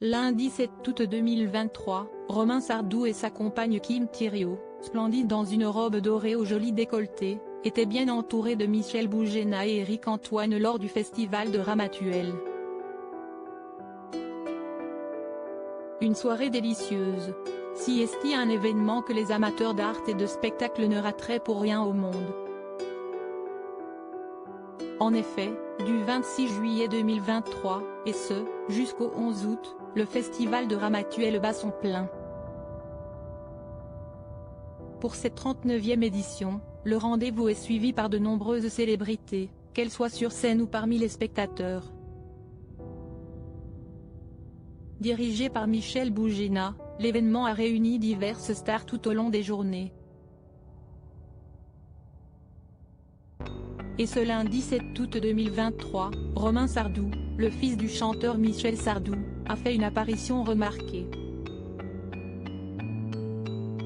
Lundi 7 août 2023, Romain Sardou et sa compagne Kim Thiriot, splendides dans une robe dorée au joli décolleté, étaient bien entourés de Michel Boujena et Éric Antoine lors du festival de Ramatuelle. Une soirée délicieuse. CST, un événement que les amateurs d'art et de spectacle ne rateraient pour rien au monde. En effet, du 26 juillet 2023, et ce, jusqu'au 11 août, le festival de Ramatuelle bat son plein. Pour cette 39e édition, le rendez-vous est suivi par de nombreuses célébrités, qu'elles soient sur scène ou parmi les spectateurs. Dirigé par Michel Boujena, l'événement a réuni diverses stars tout au long des journées. Et ce lundi 7 août 2023, Romain Sardou, le fils du chanteur Michel Sardou, a fait une apparition remarquée.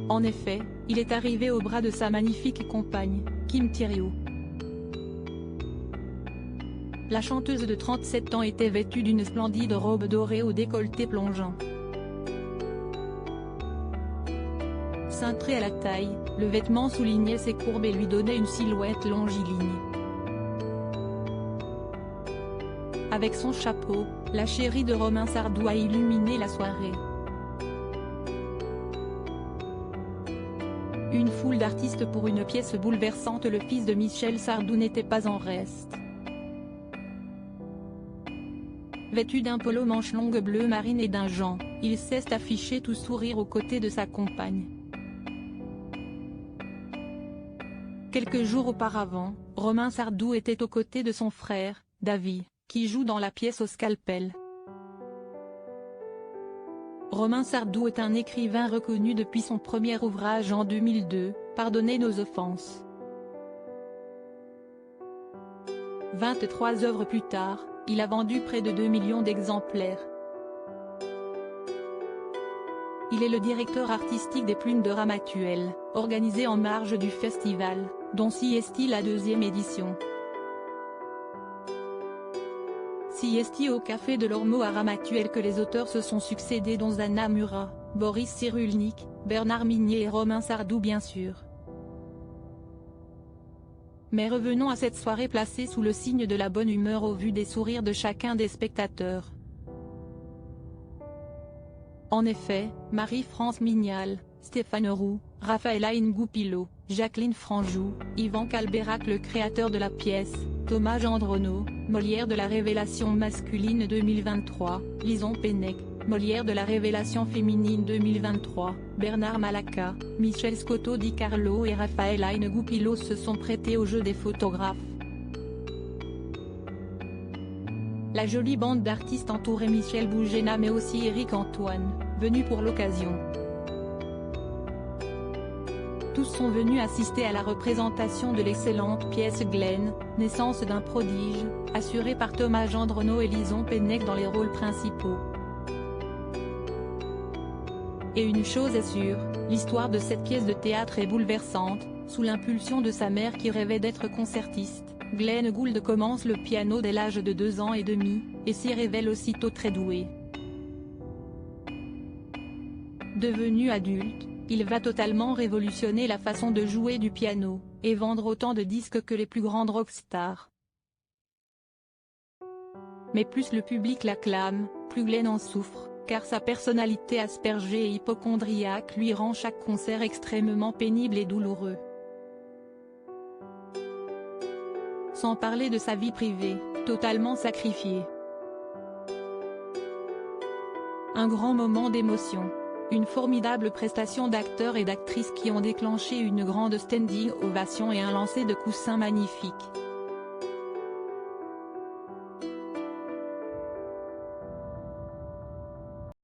En effet, il est arrivé au bras de sa magnifique compagne, Kim Thiriot. La chanteuse de 37 ans était vêtue d'une splendide robe dorée au décolleté plongeant. Cintré à la taille, le vêtement soulignait ses courbes et lui donnait une silhouette longiligne. Avec son chapeau, la chérie de Romain Sardou a illuminé la soirée. Une foule d'artistes pour une pièce bouleversante. Le fils de Michel Sardou n'était pas en reste. Vêtu d'un polo manche longue bleu marine et d'un gant, il s'est affiché tout sourire aux côtés de sa compagne. Quelques jours auparavant, Romain Sardou était aux côtés de son frère, David, qui joue dans la pièce au scalpel. Romain Sardou est un écrivain reconnu depuis son premier ouvrage en 2002, Pardonnez nos offenses. 23 œuvres plus tard, il a vendu près de 2 millions d'exemplaires. Il est le directeur artistique des Plumes de Ramatuelle, organisé en marge du festival, dont CST la 2e édition. CST au Café de l'Ormeau à Ramatuelle que les auteurs se sont succédés dont Zana Murat, Boris Cyrulnik, Bernard Minier et Romain Sardou bien sûr. Mais revenons à cette soirée placée sous le signe de la bonne humeur au vu des sourires de chacun des spectateurs. En effet, Marie-France Mignal, Stéphane Roux, Raphaël Goupilot, Jacqueline Franjou, Yvan Calberac le créateur de la pièce, Thomas Gendronneau, Molière de la Révélation masculine 2023, Lison Pennec, Molière de la Révélation féminine 2023, Bernard Malaka, Michel Scotto Di Carlo et Raphaël Goupilot se sont prêtés au jeu des photographes. La jolie bande d'artistes entourait Michel Boujena mais aussi Éric Antoine, venu pour l'occasion. Tous sont venus assister à la représentation de l'excellente pièce Glenn, naissance d'un prodige, assurée par Thomas Gendronneau et Lison Pennec dans les rôles principaux. Et une chose est sûre, l'histoire de cette pièce de théâtre est bouleversante. Sous l'impulsion de sa mère qui rêvait d'être concertiste, Glenn Gould commence le piano dès l'âge de 2 ans et demi, et s'y révèle aussitôt très doué. Devenu adulte, il va totalement révolutionner la façon de jouer du piano, et vendre autant de disques que les plus grandes rockstars. Mais plus le public l'acclame, plus Glenn en souffre, car sa personnalité aspergée et hypocondriaque lui rend chaque concert extrêmement pénible et douloureux. Sans parler de sa vie privée, totalement sacrifiée. Un grand moment d'émotion. Une formidable prestation d'acteurs et d'actrices qui ont déclenché une grande standing ovation et un lancer de coussins magnifique.